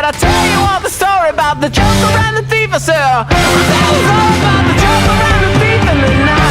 I tell you all the story about the joker and the thief? I say, I'll tell you all about the joker and the thief in the night.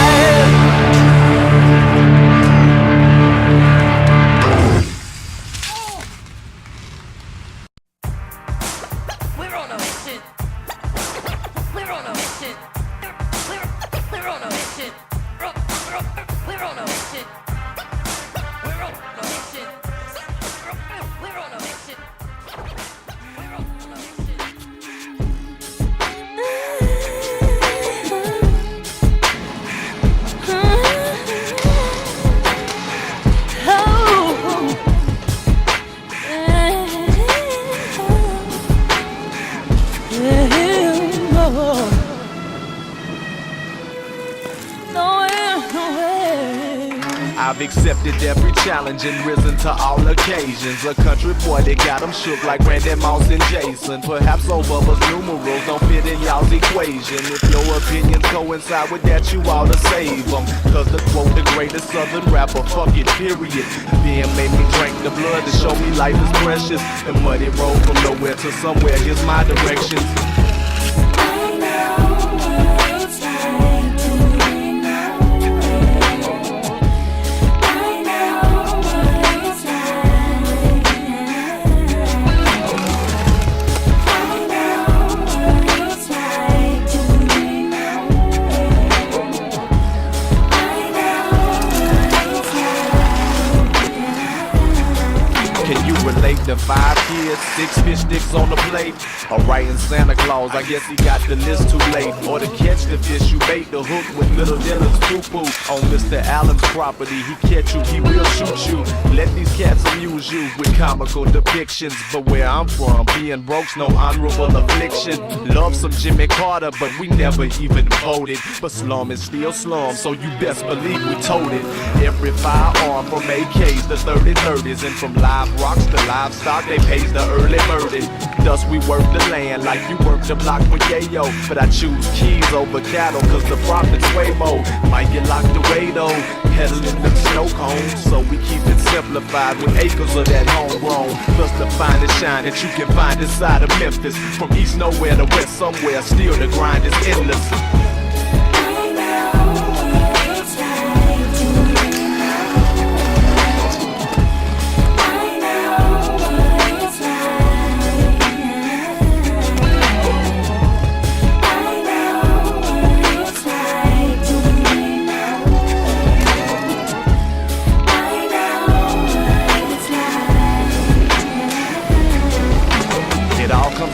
I've accepted every challenge and risen to all occasions. A country boy that got them shook like Randy Moss and Jason. Perhaps Obama's numerals don't fit in y'all's equation. If your opinions coincide with that, you ought to save them. Cause to quote the greatest southern rapper, fuck it, period. Being made me drink the blood to show me life is precious. The muddy road from nowhere to somewhere, here's my directions. The 5 kids, 6 fish sticks on the plate. Or writing Santa Claus, I guess he got the list too late. Or to catch the fish, you bait the hook with little Dylan's poo-poo. On Mr. Allen's property, he catch you, he will shoot you. Let these cats amuse you with comical depictions. But where I'm from, being broke's no honorable affliction. Love some Jimmy Carter, but we never even voted. But slum is still slum, so you best believe we told it. Every firearm from AKs to 30-30s, and from live rocks to livestock, they pays the early murder. Thus we work the land like you work the block with yayo. But I choose keys over cattle, cause the profit's way more. Might get locked away though, peddling them snow cones. So we keep it simplified with acres of that homegrown. Plus the finest shine that you can find inside of Memphis. From east nowhere to west somewhere, still the grind is endless.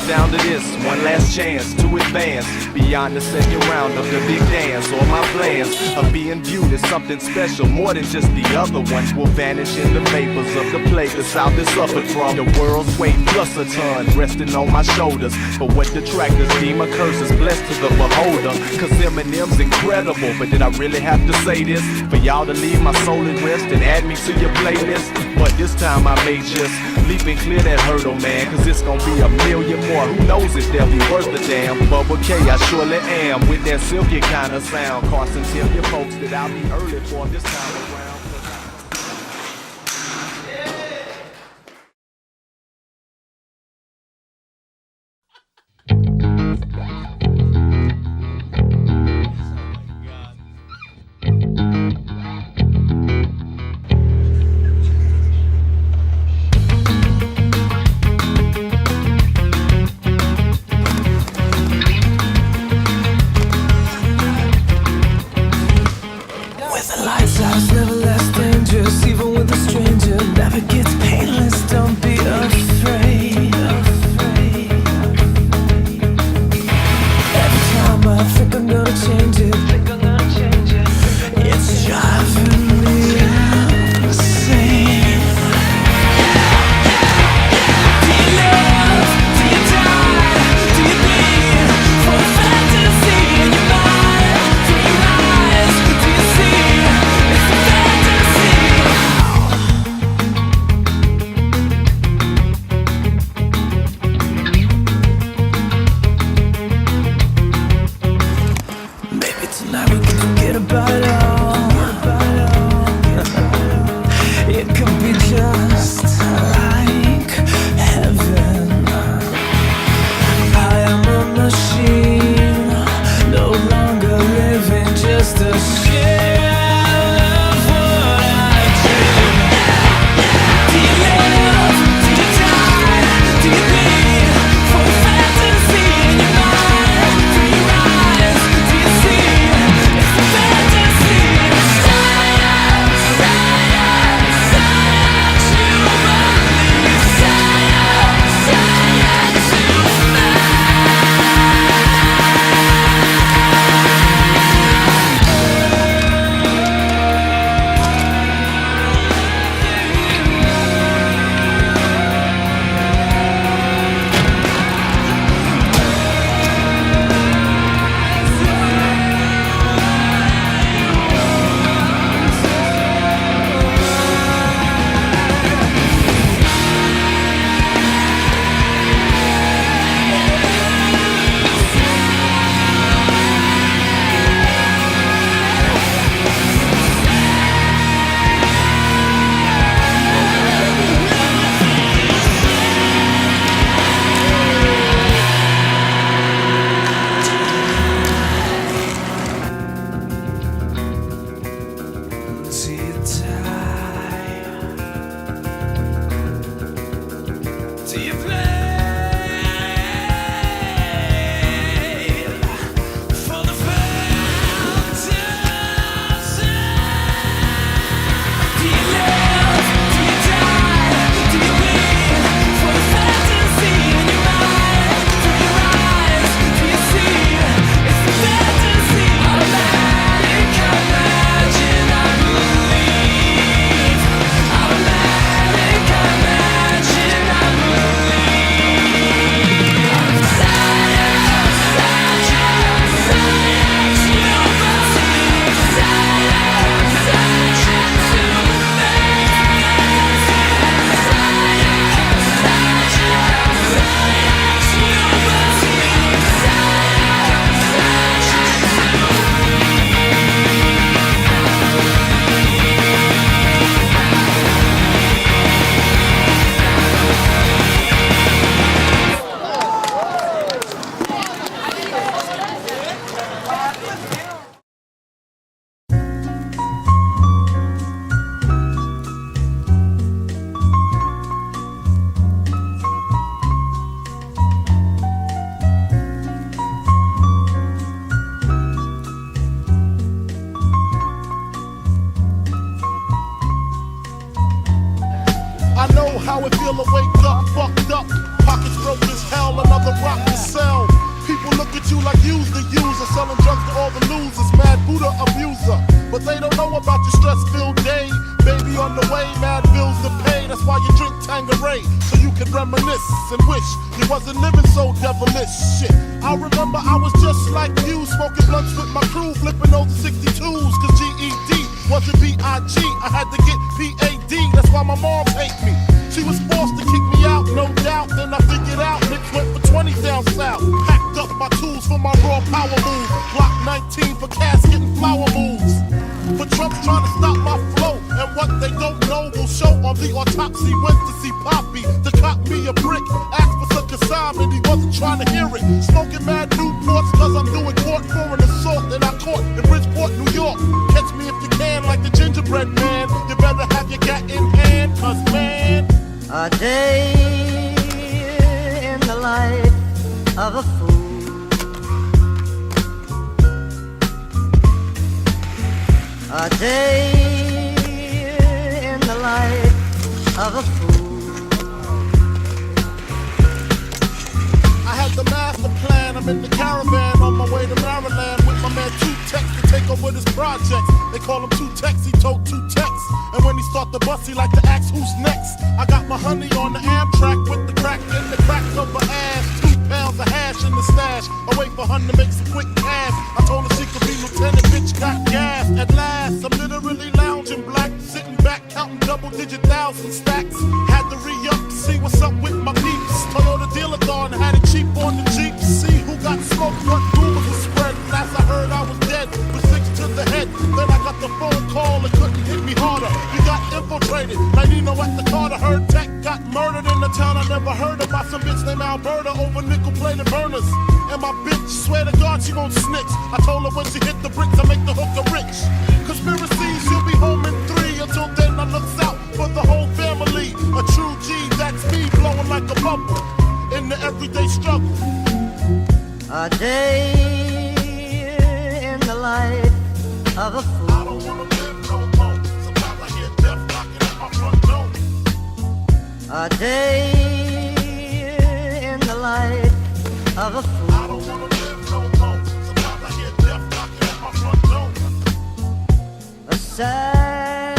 Down to this, one last chance to advance beyond the second round of the big dance. Or my plans of being viewed as something special, more than just the other ones, will vanish in the vapors of the plague the South has suffered from. The world's weight plus a ton resting on my shoulders. But what detractors deem a curse is blessed to the beholder. Cause Eminem's incredible, but did I really have to say this? For y'all to leave my soul at rest and add me to your playlist? But this time I may just leap and clear that hurdle, man. Cause it's gonna be a million more. Who knows if they'll be worth the damn? Bubba K, I surely am. With that silky kind of sound. Carson, tell your folks that I'll be early for this time around. Fantasy How it feel to wake up, fucked up, pockets broke as hell, another rock to sell. People look at you like you's the user, selling drugs to all the losers, mad Buddha abuser. But they don't know about your stress-filled day. Baby on the way, mad bills to pay. That's why you drink Tanqueray, so you can reminisce and wish you wasn't living so devilish. Shit, I remember I was just like you, smoking blunts with my crew, flipping those 62s, cause GED wasn't B.I.G. I had to get P.A.D., that's why my mom hate me. She was forced to kick me out, no doubt. Then I figured out, Nicks went for 20 down south. Packed up my tools for my raw power move. Block 19 for casket and flower moves. But Trump's trying to stop my flow. And what they don't know will show on the autopsy. Went to see Poppy to cop me a brick. Asked for such assignment, he wasn't trying to hear it. Smoking mad Newports cause I'm doing court for an assault that I caught in Bridgeport, New York. Catch me if you can like the gingerbread man. You better have your gat in hand, cause man, a day in the life of a fool. A day in the life of a fool. I had the master plan, I'm in the caravan on my way to Maryland with my man Two Tex to take over this project. They call him Two Tex, he told Two Tex. And when he start the bus, he like to ask who's next. I got my honey on the Amtrak with the crack in the crack of her ass. 2 pounds of hash in the stash. I wait for her to make some quick cash. I told her she could be lieutenant, bitch got gas. At last, I'm literally lounging black, sitting back, counting double-digit thousand stacks. Had to re-up to see what's up with my peeps. Toyota dealer-thon, had it cheap on the Jeep. See who got smoked, what rumors were spread. Last I heard I was dead, with 6 to the head. Then I got the phone call, it couldn't hit me harder. We got infiltrated, like Nino at the Carter. Heard Tech got murdered in the town I never heard of by some bitch named Alberta over nickel-plated burners. And my bitch, swear to God she won't snitch. I told her when she hit the bricks I make the hooker rich. Conspiracy, she'll be home in 3. Until then I looks out for the whole family. A true G, that's me, blowing like a bubble in the everyday struggle. A day in the life of a fool. I don't wanna live no more. Sometimes I hear death knocking at my front door. A day in the life of a fool. I don't wanna live no more. Sometimes I hear death knocking at my front door. A sad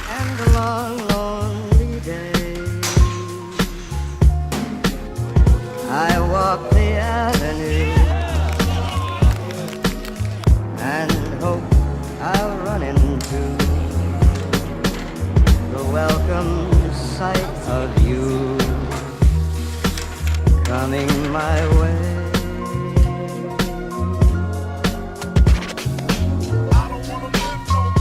and a long, lonely day. I walk the avenue and hope I'll run into the welcome sight of you coming my way. I don't wanna live no more.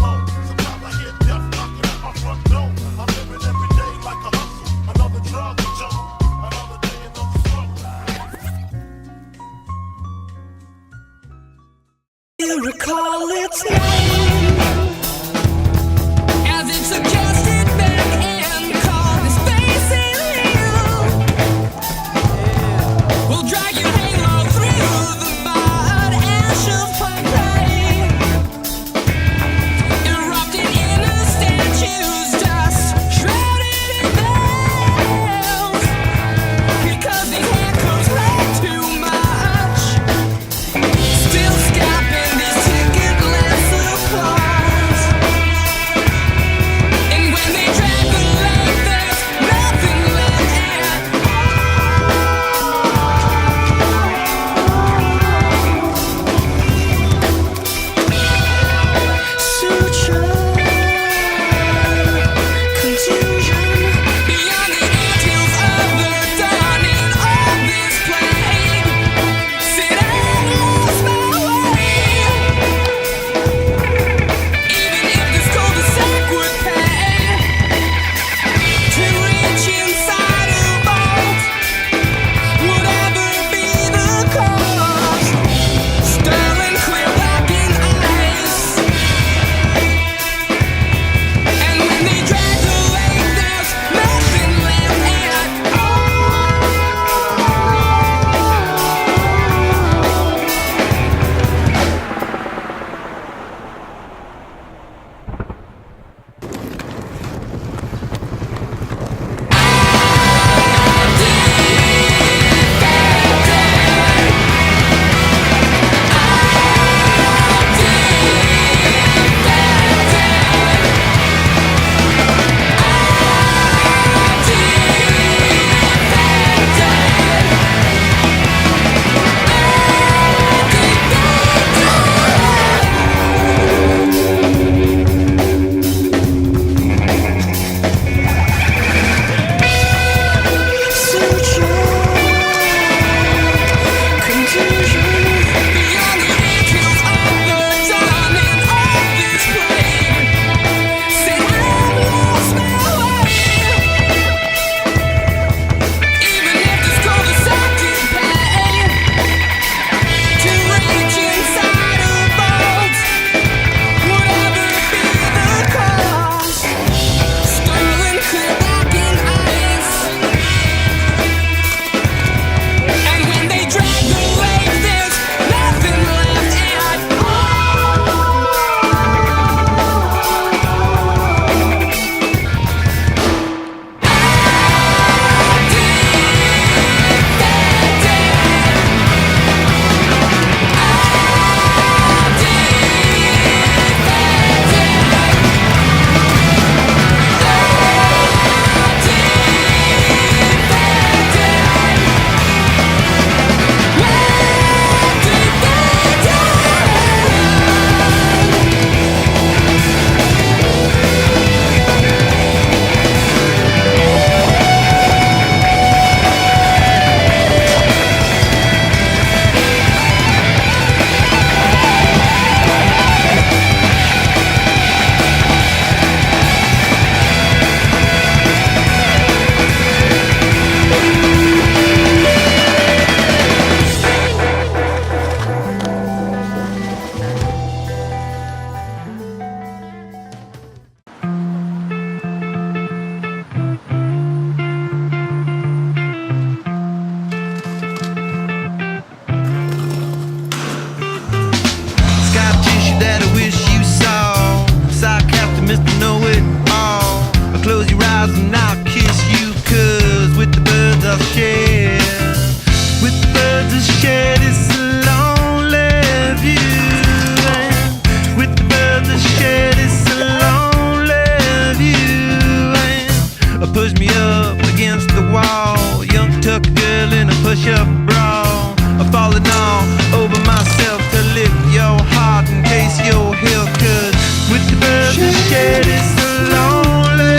birds that shed it's a lonely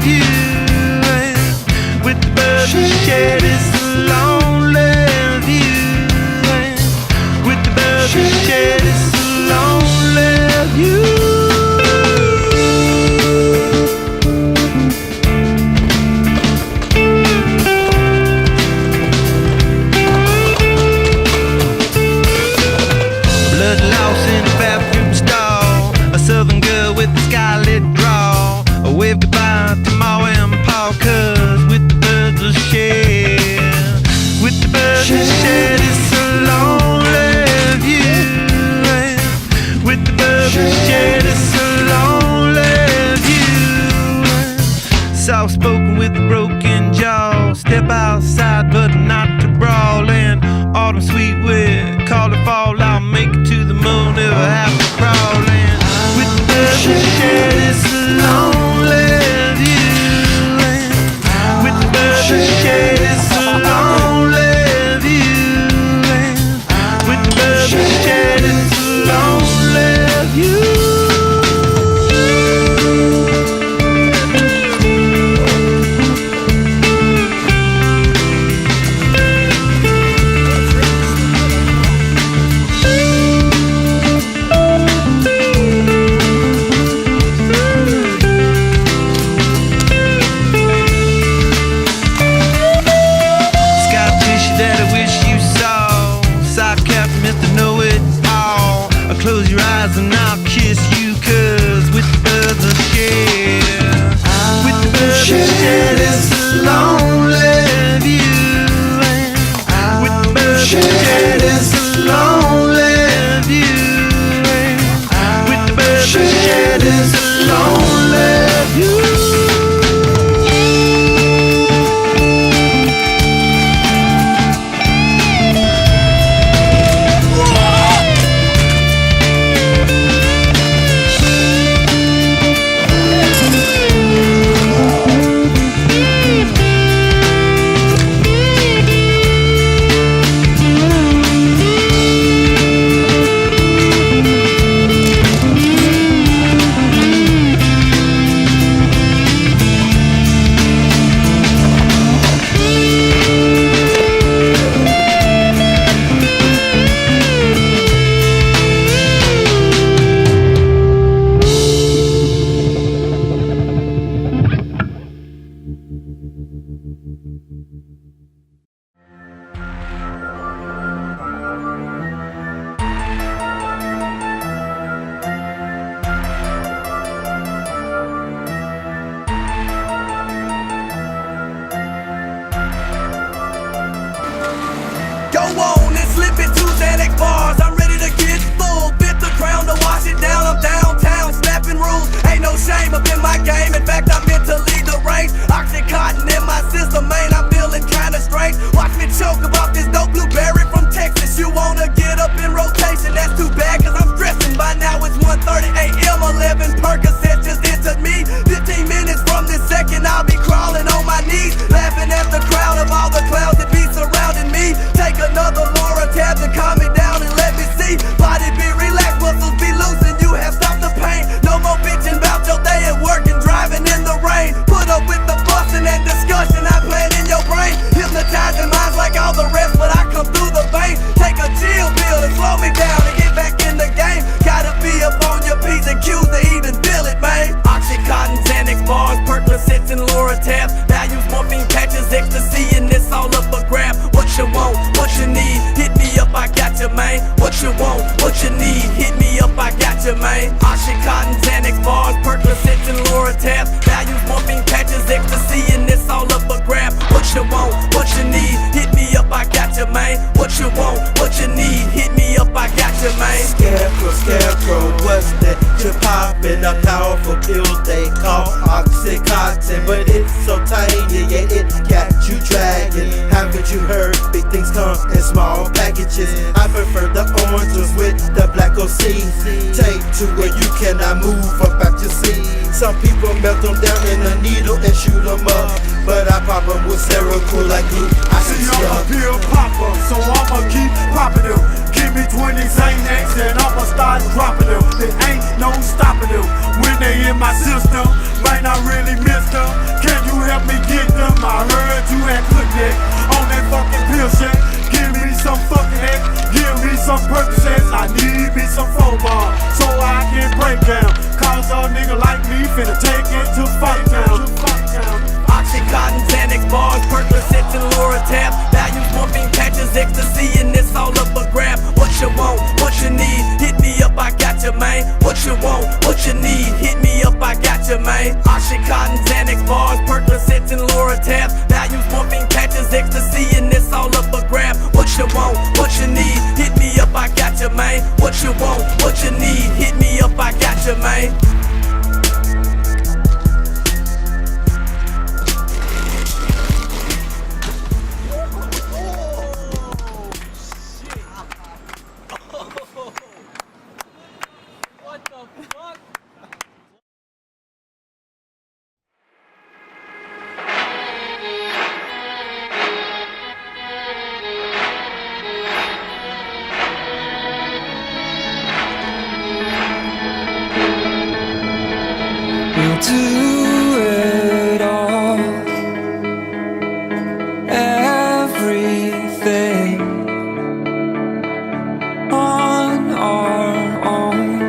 view. With the birds that shed it's a lonely view. With the birds that shed it's a lonely view. Blood lost in a bathroom stall, a southern girl with a scarlet drawl. I wave goodbye to Ma and Pa, 'cause with the birds of shed, with the birds of shed it's a lonely view. With the birds of shed it's a lonely view. Soft spoken with a broken jaw, step outside but not to brawl. And autumn sweet wind, call it fall, I'll make it to the moon if I have to crawl. And with the birds that shed it's a lonely view. With the birds that shed it's a lonely view. With the birds that shed it's a lonely view. Close your eyes and I'll kiss you, 'cause with the birds of shed, with the birds of shed it's a lonely view. With the birds of shed it's a lonely view. With the birds of shed it's a lonely view. Go on and slip into Xanax bars. I'm ready to get full. Bit the crown to wash it down. I'm downtown, snapping rules. Ain't no shame up in my game. In fact, I'm meant to lead the range. Oxycontin in my system, man. I'm feeling kinda strange. Watch me choke about this dope blueberry from Texas. You wanna get up in rotation? That's too bad, 'cause I'm stressing. By now it's 1:30 a.m. 11 Percocets just entered me. 15 minutes from this second, I'll be crawling on my knees, laughing at the crowd of all the clowns that be surrounding me. Take another Laura tab to calm me down and let me see. Body be relaxed, muscles be loose, and you have stopped the pain. No more bitching about your day at work and driving in the rain. Put up with the fussing and discussion I plan in your brain. Hypnotizing minds like all the rest, but I come through the vein. Take a chill pill and slow me down and get back in the game. Gotta be up on your P's and Q's to even feel it, man. Oxycontin, Xanax bars, Percocets and Laura tabs. Values, morphine patches, ecstasy, and it's all up for grab. What you want, what you need, hit me up, I got you, man. What you want, what you need, hit me up, I got you, man. Oxycontin, Xanax bars, Percocets and Laura tabs. Values, morphine patches, ecstasy, and it's all up for grab. What you want, what you need, hit me up, I got you, man. What you want, what you need, hit me up, I got you, man. Scarecrow, what's that? You're popping a powerful pill they call Oxycontin, but it's so tiny, yeah, it got you dragging. Haven't you heard? Big things come in small packages. I prefer the oranges with the black OC. Take to where you cannot move up out your seat. Some people melt them down in a needle and shoot them up, but I pop them with Seroquel like glue. I See, see I'm a pill popper, so I'ma keep popping them. Give me 20 Xanax and I'ma start dropping them. There ain't no stopping them. When in my system. Might not really miss them. Can you help me get them? I heard you had cooked it on that fucking pill shit. Give me some fucking head, give me some purchases. I need me some phone ball so I can break down. Cause a nigga like me finna take it to fight down. Oxycontin, Xanax bars, Percocets and Loratab. Values, morphine patches, ecstasy, and it's all up a grab. What you want, what you need, hit me up, I got you, man. What you want, what you need, hit me up, I got you, man. Oxycontin, Xanax bars, Percocets and Loratab. Values, morphine patches, ecstasy, and it's all up a grab. What you want, what you need, hit me up, I got you, man. What you want, what you need, hit me up, I got you, man. We'll do it all, everything on our own.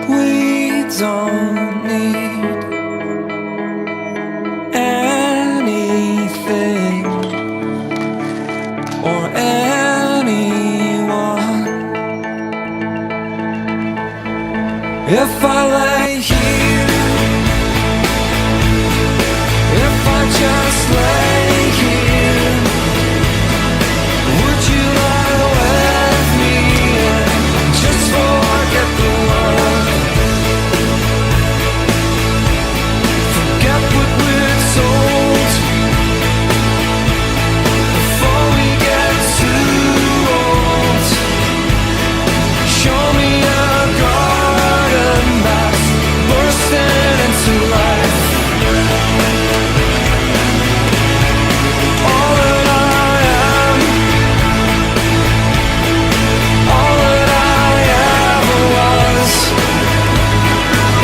We don't need anything or anyone. If I lay here, if I just lay here, would you lie with me and just forget the world? Forget what we're told before we get too old. Show me a garden that's bursting into life. All that I am, all that I ever was,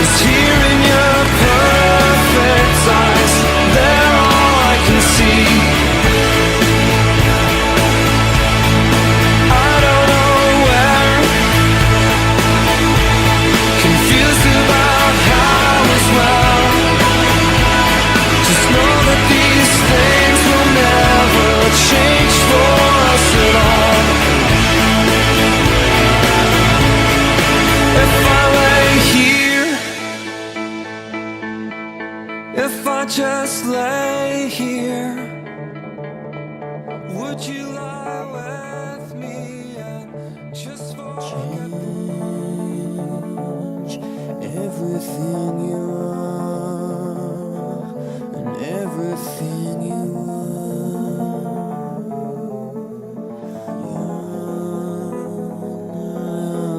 is here in your perfect eyes. They're all I can see. I don't know where, confused about how as well. Just know that these things will never change for us at all. If I lay here, if I just lay here, would you lie with me and just forget the everything you are and everything you are. Your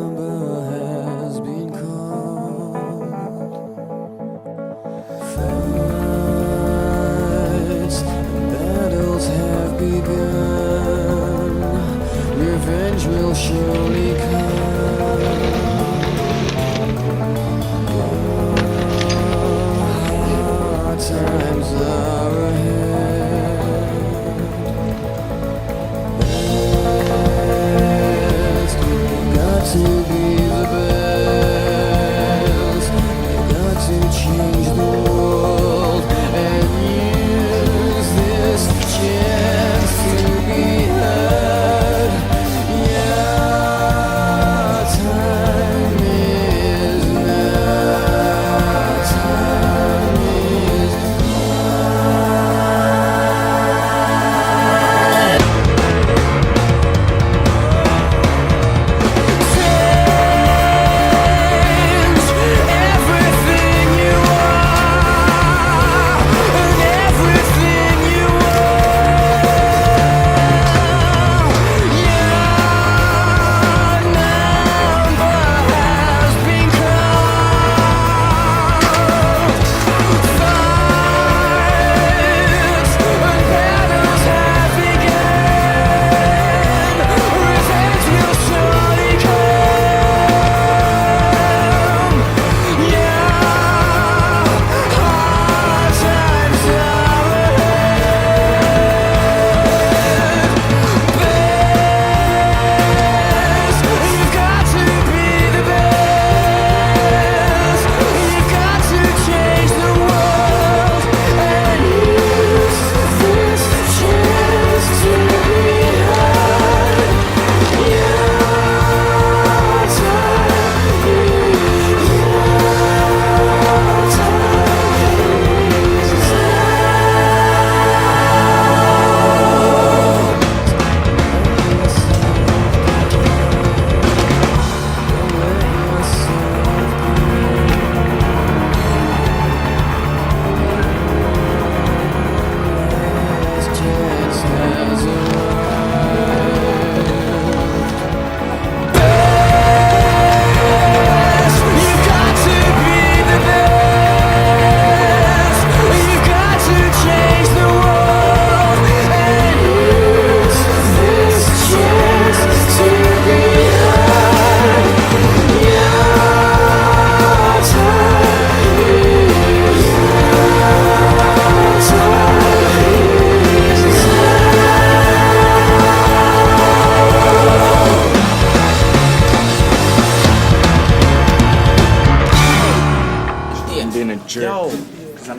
number has been called. Fights and battles have begun. Revenge will surely come. Hard times are ahead. Best, you got to be the best. You got to change the world and use this chance to be heard. Yeah, time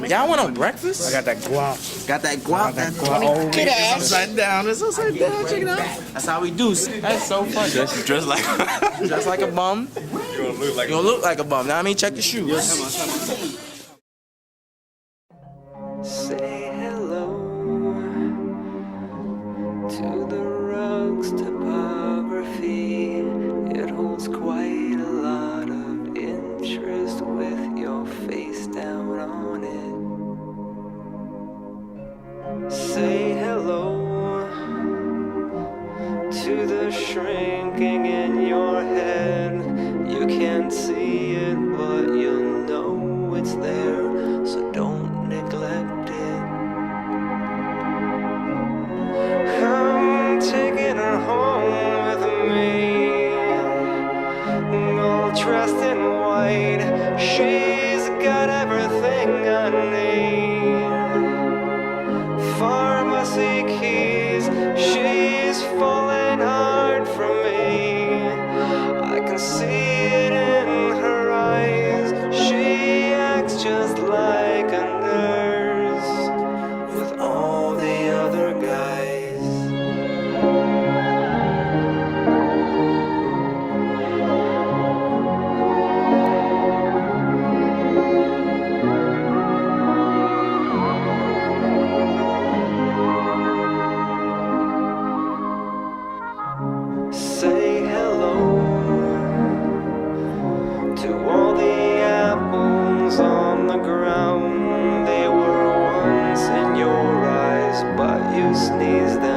Y'all want on breakfast? I got that guap. Got that guap? Get ass. Upside down. It's upside down. Check it out. That's how we do. That's so fun. Dress like dress like a bum. You gonna look like a bum. Now I mean, check your shoes. Say hello to the rug's topography. It holds quite a lot of interest with your face down on it. Say hello to the shrinking in your head. You can't see it, but you'll know it's there, so don't neglect it. I'm taking her home with me, all dressed in white. She's got everything I need. Pharmacy keys, she's falling hard for me. I can see it in her eyes. She acts just like a nurse with all the other guys. Say hello to all the apples on the ground. They were once in your eyes, but you sneezed them